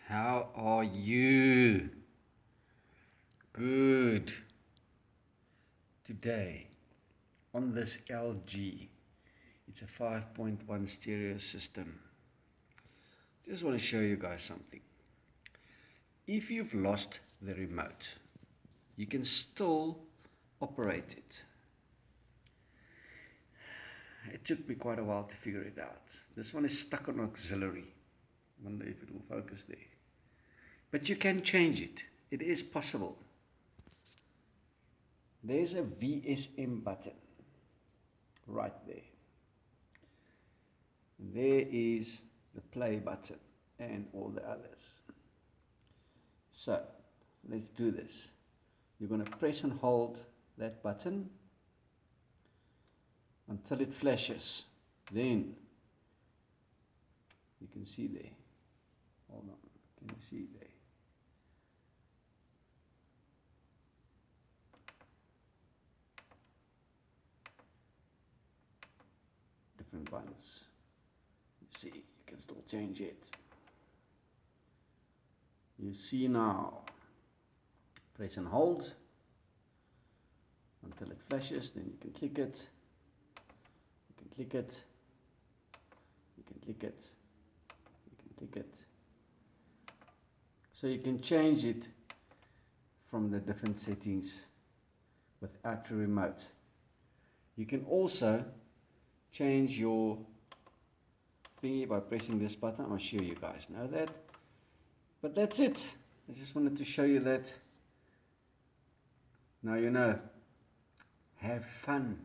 How are you? Good. Today, on this LG, it's a 5.1 stereo system. Just want to show you guys something. If you've lost the remote, you can still operate it. It took me quite a while to figure it out. This one is stuck on auxiliary. I wonder if it will focus there. But you can change it. It is possible. There's a VSM button right there. There is the play button and all the others. So let's do this. You're going to press and hold that button until it flashes. Then you can see there. Hold on. Can you see there? Different buttons. You see, you can still change it. You see now. Press and hold until it flashes. Then you can click it. You can click it. You can click it. You can click it. So you can change it from the different settings without a remote. You can also change your thingy by pressing this button. I'm sure you guys know that. But that's it. I just wanted to show you that. Now you know. Have fun.